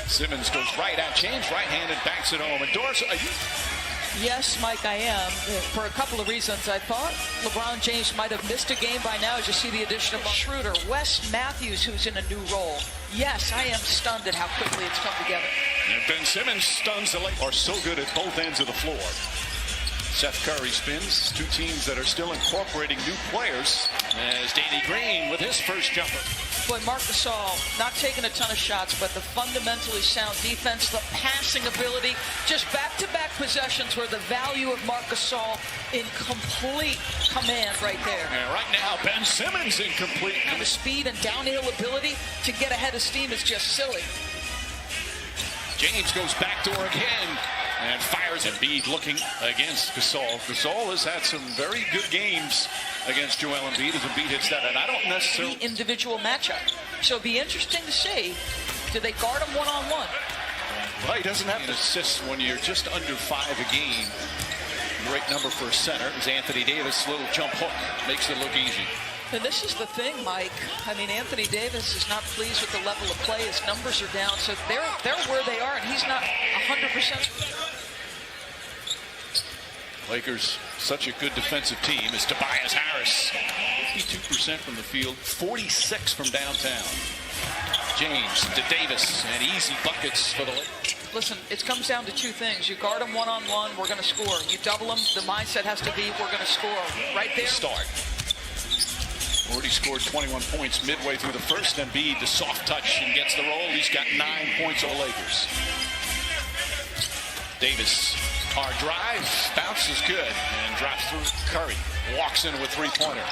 Simmons goes right at James, right-handed, backs it home. And Doris, are you? Yes, Mike, I am. For a couple of reasons. I thought LeBron James might have missed a game by now as you see the addition of Schroeder. Wes Matthews, who's in a new role. Yes, I am stunned at how quickly it's come together. And Ben Simmons stuns the Lakers. Are so good at both ends of the floor. Seth Curry spins. Two teams that are still incorporating new players. As Danny Green with his first jumper. Boy, Marc Gasol not taking a ton of shots, but the fundamentally sound defense, the passing ability, just back-to-back possessions where the value of Marc Gasol in complete command right there. And right now, Ben Simmons in complete. And the speed and downhill ability to get ahead of steam is just silly. James goes backdoor again and fires. Embiid looking against Gasol. Gasol has had some very good games against Joel Embiid as Embiid hits that, and I don't necessarily... The individual matchup. So it'd be interesting to see, do they guard him one-on-one? Well, he doesn't have to assist when you're just under 5 a game. Great number for a center is Anthony Davis. Little jump hook makes it look easy. And this is the thing, Mike. I mean, Anthony Davis is not pleased with the level of play. His numbers are down, so they're where they are, and he's not 100%. Lakers, such a good defensive team, is Tobias Harris. 52% from the field, 46 from downtown. James to Davis, and easy buckets for the Lakers. Listen, it comes down to two things. You guard them one-on-one, we're going to score. You double them, the mindset has to be, we're going to score. Right there. Start. Already scored 21 points midway through the first. Embiid, the soft touch, and gets the roll. He's got 9 points over Lakers. Davis, hard drive, bounces good, and drops through. Curry walks in with 3-pointer.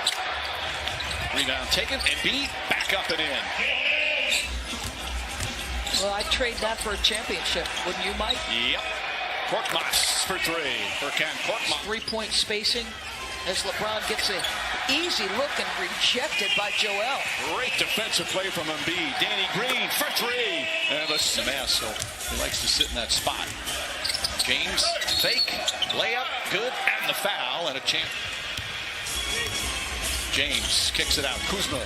Rebound taken, Embiid back up and in. Well, I'd trade that for a championship, wouldn't you, Mike? Yep. Korkmaz for 3. For Ken Korkmaz. 3-point spacing as LeBron gets an easy look and rejected by Joel. Great defensive play from Embiid. Danny Green for 3. And the smash, so he likes to sit in that spot. James, fake, layup, good, and the foul, and a chance. James kicks it out. Kuzma,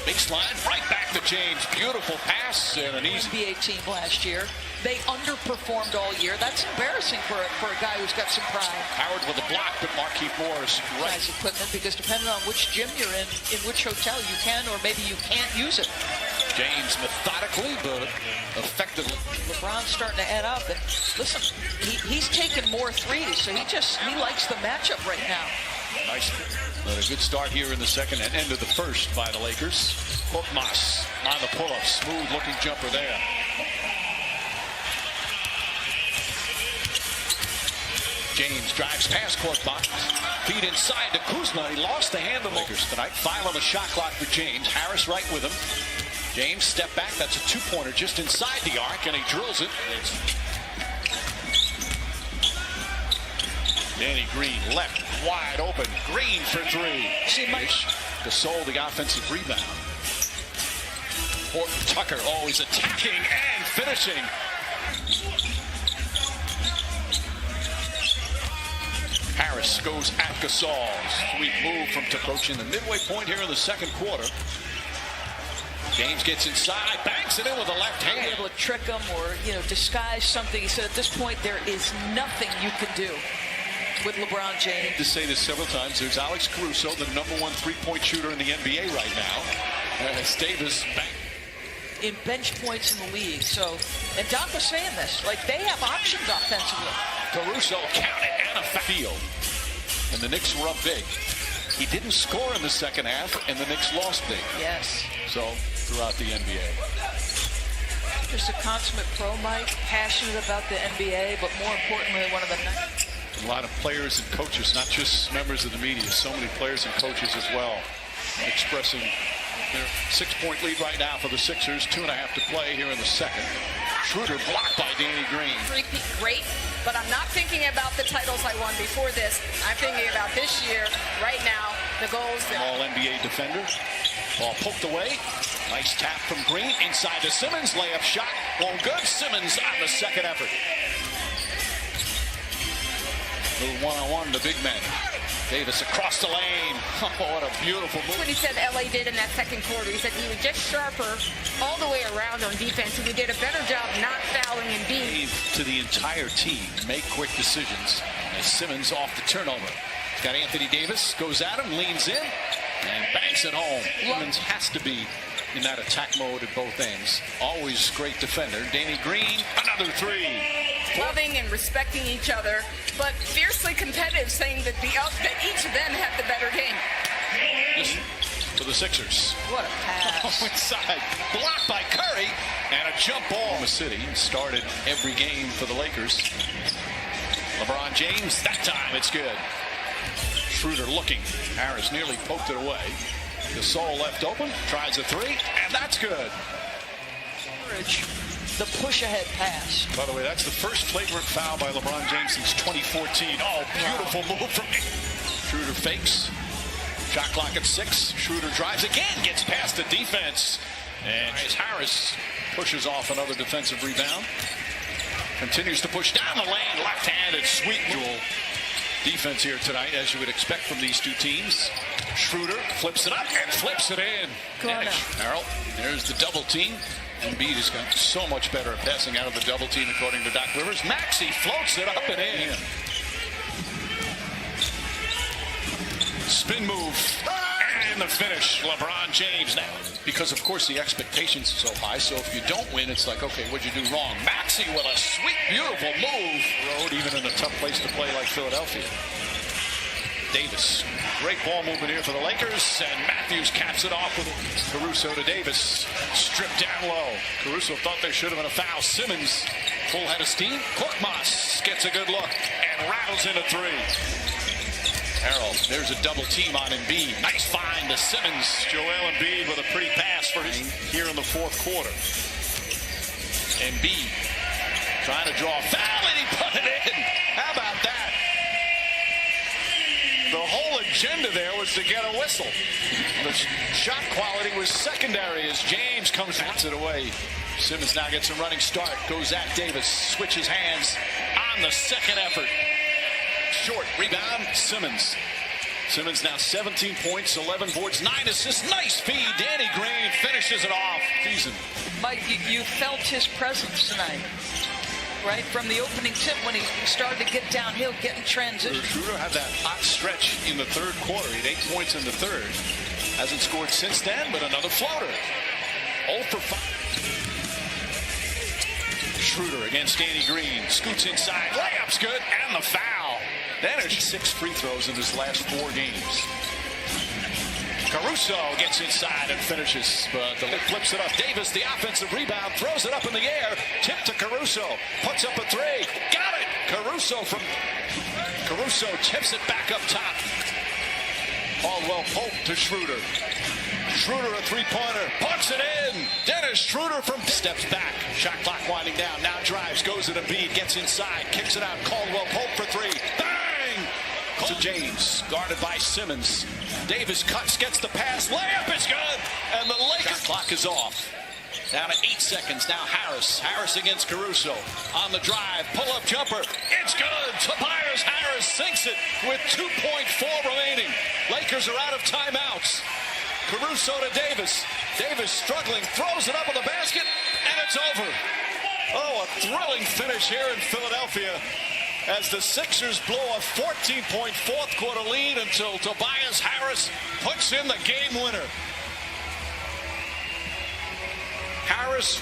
big slide, right back to James. Beautiful pass and an easy. NBA team last year. They underperformed all year. That's embarrassing for a guy who's got some pride. Howard with a block, but Markieff Morris right. Nice equipment, because depending on which gym you're in which hotel you can or maybe you can't use it. James methodically, but effectively. LeBron's starting to add up, and listen, he's taking more threes, so he likes the matchup right now. Nice. But a good start here in the second and end of the first by the Lakers. Korkmaz on the pull-up, smooth looking jumper there. James drives past Korkmaz, feed inside to Kuzma. He lost the hand of the Lakers tonight. File on the shot clock for James. Harris right with him. James step back. That's a 2-pointer just inside the arc, and he drills it. Danny Green left wide open. Green for 3. See, Mike. Gasol the offensive rebound. Horton Tucker always attacking and finishing. Harris goes at Gasol. Sweet move from Tucker in the midway point here in the second quarter. James gets inside, banks it in with a left hand. Be able to trick him or disguise something. He said at this point there is nothing you can do with LeBron James. To say this several times, there's Alex Caruso, the #1 3-point shooter in the NBA right now. As Davis in bench points in the league. So, and Doc was saying this, like they have options offensively. Caruso counted and a field. And the Knicks were up big. He didn't score in the second half, and the Knicks lost big. Yes. So, throughout the NBA. Just a consummate pro, Mike, passionate about the NBA, but more importantly, one of the a lot of players and coaches, not just members of the media, so many players and coaches as well, expressing their 6-point lead right now for the Sixers. 2.5 to play here in the second. Schroeder blocked by Danny Green. Great, but I'm not thinking about the titles I won before this. I'm thinking about this year, right now, the goals. All-NBA defender. Ball poked away. Nice tap from Green. Inside to Simmons. Layup shot. Won't good. Simmons on the second effort. Little one-on-one to big men. Davis across the lane. Oh, what a beautiful move. That's what he said LA did in that second quarter. He said he was just sharper all the way around on defense, and we did a better job not fouling and being. To the entire team, make quick decisions. As Simmons off the turnover. He's got Anthony Davis, goes at him, leans in, and banks it home. Simmons has to be in that attack mode at both ends. Always great defender. Danny Green, another three. Loving and respecting each other, but fiercely competitive, saying that that each of them had the better game. Just for the Sixers. What a pass. Inside, blocked by Curry, and a jump ball. The city started every game for the Lakers. LeBron James, that time it's good. Schroeder looking. Harris nearly poked it away. Gasol left open, tries a three, and that's good. The push-ahead pass. By the way, that's the first flagrant foul by LeBron James since 2014. Oh, beautiful move from him. Schroeder fakes. Shot clock at 6. Schroeder drives again, gets past the defense. And as Harris pushes off another defensive rebound. Continues to push down the lane, left-handed sweep duel. Defense here tonight, as you would expect from these two teams. Schroeder flips it up and flips it in. Harold, there's the double team. Embiid has gotten so much better at passing out of the double team, according to Doc Rivers. Maxey floats it up and in. Spin move. And the finish. LeBron James now. Because, of course, the expectations are so high. So if you don't win, it's like, okay, what'd you do wrong? Maxey with a sweet, beautiful move. Road, even in a tough place to play like Philadelphia. Davis. Great ball movement here for the Lakers, and Matthews caps it off with Caruso to Davis. Stripped down low. Caruso thought there should have been a foul. Simmons, full head of steam. Korkmaz gets a good look and rattles in a three. Harold, there's a double team on Embiid. Nice find to Simmons. Joel Embiid with a pretty pass for his here in the fourth quarter. Embiid trying to draw a foul, and he put it in. How about that? The whole agenda there was to get a whistle. The shot quality was secondary as James bats it away. Simmons now gets a running start. Goes at Davis. Switches hands on the second effort. Short rebound. Simmons. Simmons now 17 points, 11 boards, 9 assists. Nice feed. Danny Green finishes it off. Season. Mike, you felt his presence tonight. Right from the opening tip when he started to get downhill, get in transition. Schroeder had that hot stretch in the third quarter. He had 8 points in the third. Hasn't scored since then, but another floater. 0 for 5. Schroeder against Danny Green. Scoots inside. Layup's good. And the foul. Then 6 free throws in his last 4 games. Caruso gets inside and finishes, but the lip flips it up. Davis, the offensive rebound, throws it up in the air. Tip to Caruso, puts up a three. Got it! Caruso tips it back up top. Caldwell Pope to Schroeder. Schroeder a three-pointer, puts it in. Dennis Schroeder from steps back. Shot clock winding down, now drives, goes to Embiid, gets inside, kicks it out. Caldwell Pope for three. Bang! To James, guarded by Simmons. Davis cuts, gets the pass, layup is good, and the Lakers clock is off. Down to 8 seconds, now Harris against Caruso. On the drive, pull-up jumper, it's good! Tobias Harris sinks it with 2.4 remaining. Lakers are out of timeouts. Caruso to Davis. Davis struggling, throws it up in the basket, and it's over. Oh, a thrilling finish here in Philadelphia, as the Sixers blow a 14-point fourth quarter lead until Tobias Harris puts in the game winner. Harris